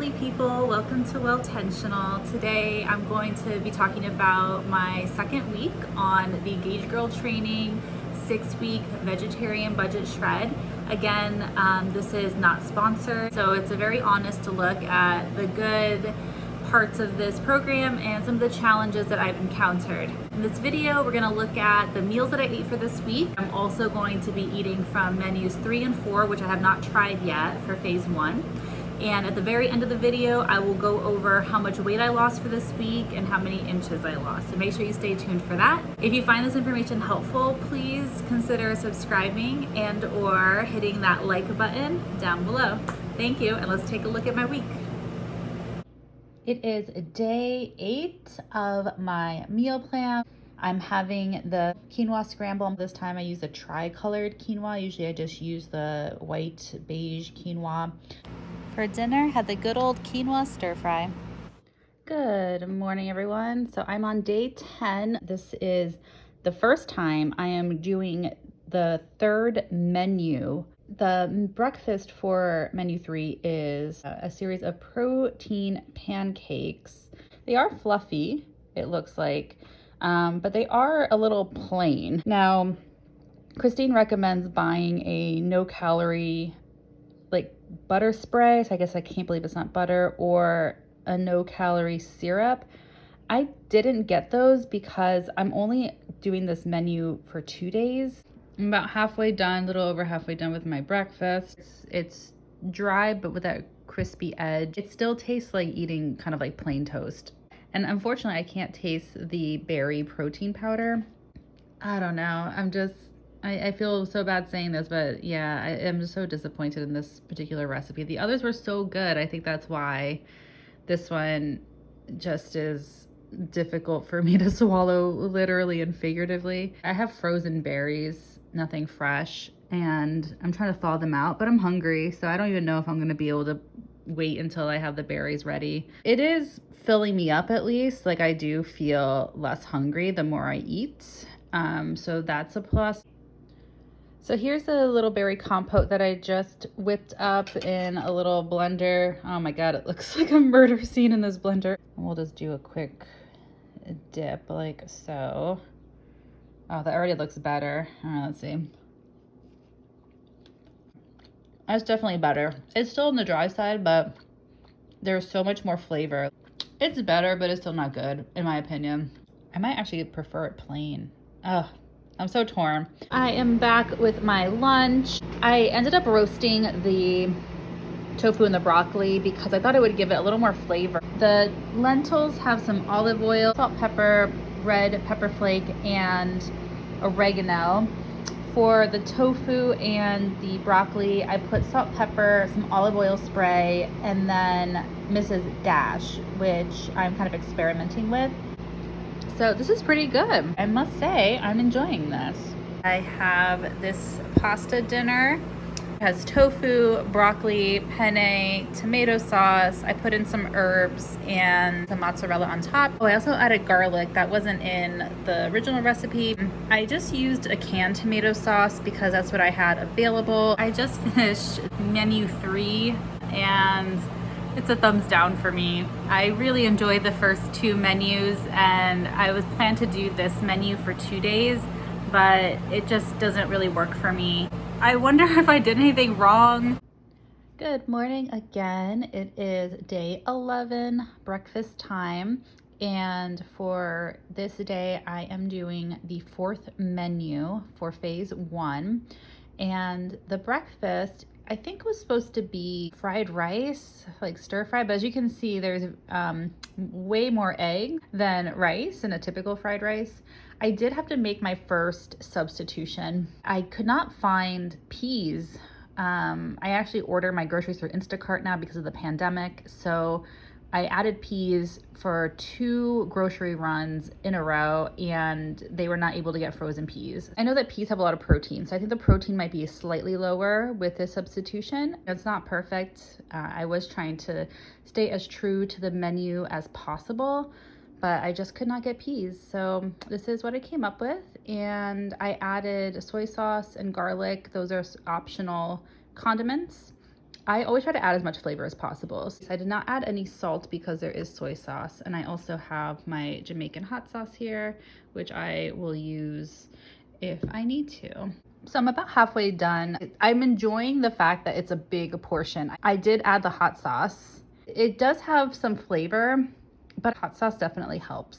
lovely people, welcome to Welltentional. Today I'm going to be talking about my second week on the Gauge Girl Training 6-week vegetarian budget shred. Again, this is not sponsored, so it's a very honest look at the good parts of this program and some of the challenges that I've encountered. In this video, we're going to look at the meals that I ate for this week. I'm also going to be eating from menus 3 and 4, which I have not tried yet for phase 1. And at the very end of the video, I will go over how much weight I lost for this week and how many inches I lost. So make sure you stay tuned for that. If you find this information helpful, please consider subscribing and or hitting that like button down below. Thank you, and let's take a look at my week. It is day 8 of my meal plan. I'm having the quinoa scramble. This time I use a tri-colored quinoa. Usually I just use the white beige quinoa. For dinner, had the good old quinoa stir fry. Good morning, everyone. So I'm on day 10. This is the first time I am doing the third menu. The breakfast for menu 3 is a series of protein pancakes. They are fluffy, it looks like, but they are a little plain. Now, Christine recommends buying a no-calorie like butter spray, so I guess I can't believe it's not butter, or a no-calorie syrup. I didn't get those because I'm only doing this menu for 2 days. I'm about halfway done, a little over halfway done with my breakfast. It's dry, but with that crispy edge. It still tastes like eating kind of like plain toast. And unfortunately, I can't taste the berry protein powder. I don't know. I feel so bad saying this, but yeah, I am just so disappointed in this particular recipe. The others were so good. I think that's why this one just is difficult for me to swallow, literally and figuratively. I have frozen berries, nothing fresh, and I'm trying to thaw them out, but I'm hungry, so I don't even know if I'm gonna be able to wait until I have the berries ready. It is filling me up, at least. Like, I do feel less hungry the more I eat, so that's a plus. So here's a little berry compote that I just whipped up in a little blender. Oh my God, it looks like a murder scene in this blender. We'll just do a quick dip like so. Oh, that already looks better. All right, let's see. That's definitely better. It's still on the dry side, but there's so much more flavor. It's better, but it's still not good, in my opinion. I might actually prefer it plain. Ugh. I'm so torn. I am back with my lunch. I ended up roasting the tofu and the broccoli because I thought it would give it a little more flavor. The lentils have some olive oil, salt, pepper, red pepper flake, and oregano. For the tofu and the broccoli, I put salt, pepper, some olive oil spray, and then Mrs. Dash, which I'm kind of experimenting with. So this is pretty good. I must say, I'm enjoying this. I have this pasta dinner. It has tofu, broccoli, penne, tomato sauce. I put in some herbs and some mozzarella on top. Oh, I also added garlic. That wasn't in the original recipe. I just used a canned tomato sauce because that's what I had available. I just finished menu 3 and it's a thumbs down for me. I really enjoyed the first 2 menus and I was planned to do this menu for 2 days, but it just doesn't really work for me. I wonder if I did anything wrong. Good morning again. It is day 11, breakfast time. And for this day, I am doing the 4th menu for phase 1. And the breakfast, I think, was supposed to be fried rice, like stir fry, but as you can see, there's way more egg than rice in a typical fried rice. I did have to make my first substitution. I could not find peas. I actually order my groceries through Instacart now because of the pandemic, so I added peas for 2 grocery runs in a row and they were not able to get frozen peas. I know that peas have a lot of protein, so I think the protein might be slightly lower with this substitution. It's not perfect. I was trying to stay as true to the menu as possible, but I just could not get peas. So this is what I came up with. And I added soy sauce and garlic. Those are optional condiments. I always try to add as much flavor as possible. So I did not add any salt because there is soy sauce. And I also have my Jamaican hot sauce here, which I will use if I need to. So I'm about halfway done. I'm enjoying the fact that it's a big portion. I did add the hot sauce. It does have some flavor, but hot sauce definitely helps.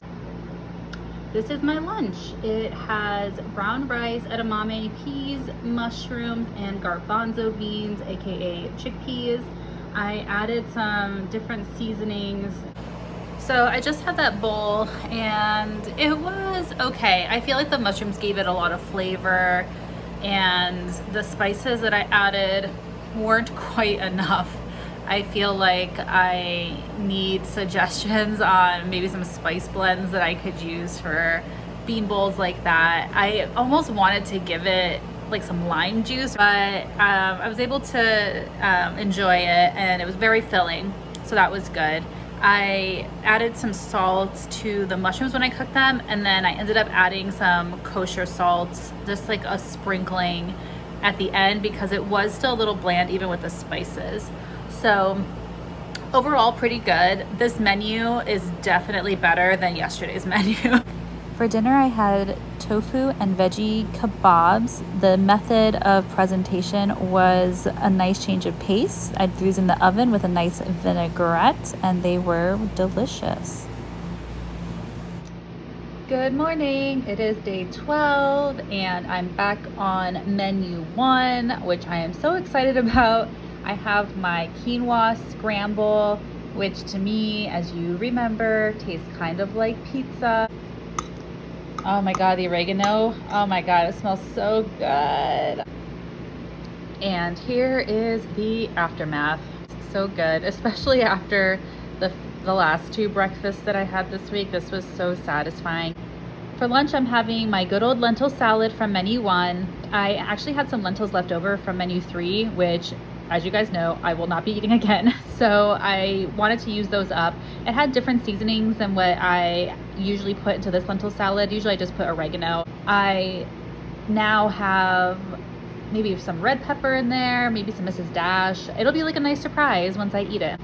This is my lunch. It has brown rice, edamame, peas, mushrooms, and garbanzo beans, aka chickpeas. I added some different seasonings. So I just had that bowl and it was okay. I feel like the mushrooms gave it a lot of flavor and the spices that I added weren't quite enough. I feel like I need suggestions on maybe some spice blends that I could use for bean bowls like that. I almost wanted to give it like some lime juice, but I was able to enjoy it and it was very filling, so that was good. I added some salt to the mushrooms when I cooked them, and then I ended up adding some kosher salt, just like a sprinkling at the end because it was still a little bland even with the spices. So overall pretty good. This menu is definitely better than yesterday's menu. For dinner, I had tofu and veggie kebabs. The method of presentation was a nice change of pace. I threw these in the oven with a nice vinaigrette, and they were delicious. Good morning. It is day 12, and I'm back on menu 1, which I am so excited about. I have my quinoa scramble, which to me, as you remember, tastes kind of like pizza. Oh my God, the oregano. Oh my God, it smells so good. And here is the aftermath. So good, especially after the last 2 breakfasts that I had this week. This was so satisfying. For lunch, I'm having my good old lentil salad from menu 1. I actually had some lentils left over from menu 3, which, as you guys know, I will not be eating again. So I wanted to use those up. It had different seasonings than what I usually put into this lentil salad. Usually I just put oregano. I now have maybe some red pepper in there, maybe some Mrs. Dash. It'll be like a nice surprise once I eat it.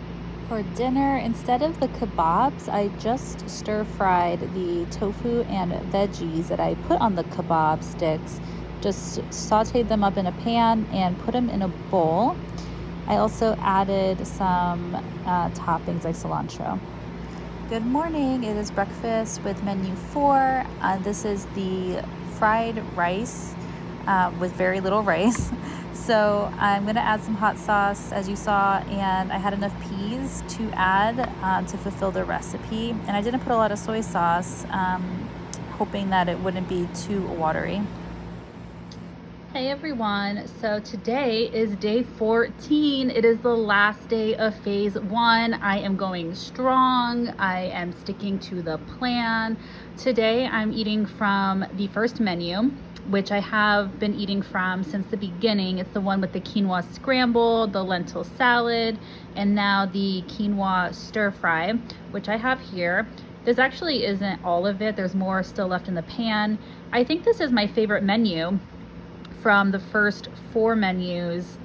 For dinner, instead of the kebabs, I just stir-fried the tofu and veggies that I put on the kebab sticks. Just sauteed them up in a pan and put them in a bowl. I also added some toppings like cilantro. Good morning. It is breakfast with menu 4. This is the fried rice with very little rice. So I'm going to add some hot sauce, as you saw, and I had enough peas to add to fulfill the recipe. And I didn't put a lot of soy sauce, hoping that it wouldn't be too watery. Hey everyone, so today is day 14. It is the last day of phase 1. I am going strong. I am sticking to the plan. Today I'm eating from the first menu, which I have been eating from since the beginning. It's the one with the quinoa scramble, the lentil salad, and now the quinoa stir fry, which I have here. This actually isn't all of it. There's more still left in the pan. I think this is my favorite menu from the first 4 menus,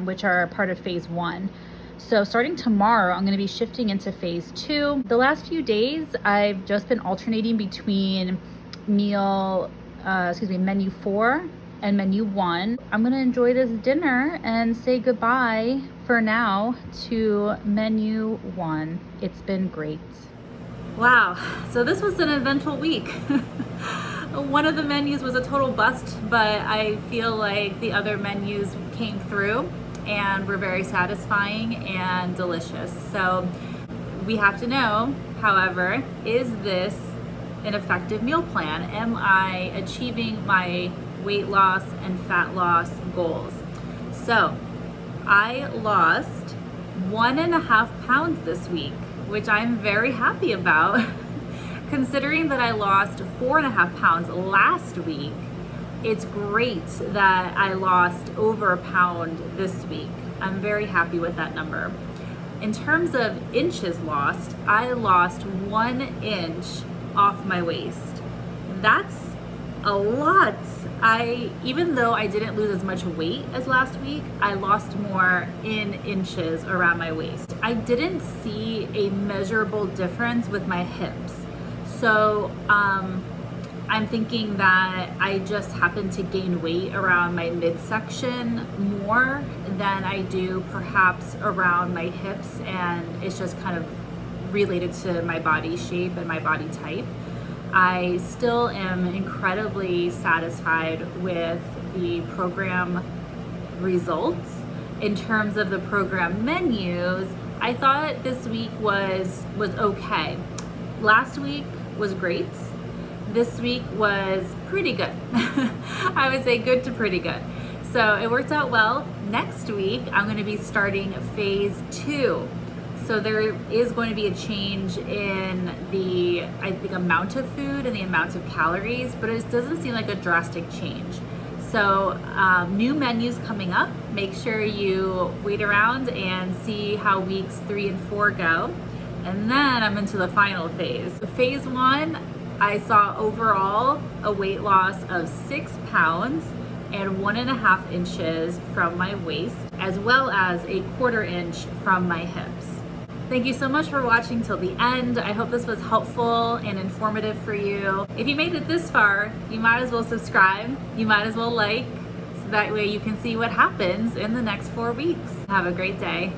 which are part of phase 1. So starting tomorrow, I'm going to be shifting into phase 2. The last few days, I've just been alternating between menu 4 and menu 1. I'm going to enjoy this dinner and say goodbye for now to menu 1. It's been great. Wow, so this was an eventful week. One of the menus was a total bust, but I feel like the other menus came through and were very satisfying and delicious. So we have to know, however, is this an effective meal plan? Am I achieving my weight loss and fat loss goals? So I lost 1.5 pounds this week, which I'm very happy about. Considering that I lost 4.5 pounds last week, it's great that I lost over a pound this week. I'm very happy with that number. In terms of inches lost, I lost 1 inch off my waist. That's a lot. Even though I didn't lose as much weight as last week, I lost more in inches around my waist. I didn't see a measurable difference with my hips. So I'm thinking that I just happen to gain weight around my midsection more than I do perhaps around my hips, and it's just kind of related to my body shape and my body type. I still am incredibly satisfied with the program results. In terms of the program menus, I thought this week was okay. Last week was great. This week was pretty good. I would say good to pretty good. So it worked out well. Next week, I'm going to be starting phase 2. So there is going to be a change in the, I think, amount of food and the amount of calories, but it doesn't seem like a drastic change. So new menus coming up. Make sure you wait around and see how weeks 3 and 4 go. And then I'm into the final phase. Phase 1, I saw overall a weight loss of 6 pounds and 1.5 inches from my waist, as well as a 1/4 inch from my hips. Thank you so much for watching till the end. I hope this was helpful and informative for you. If you made it this far, you might as well subscribe. You might as well like, so that way you can see what happens in the next 4 weeks. Have a great day.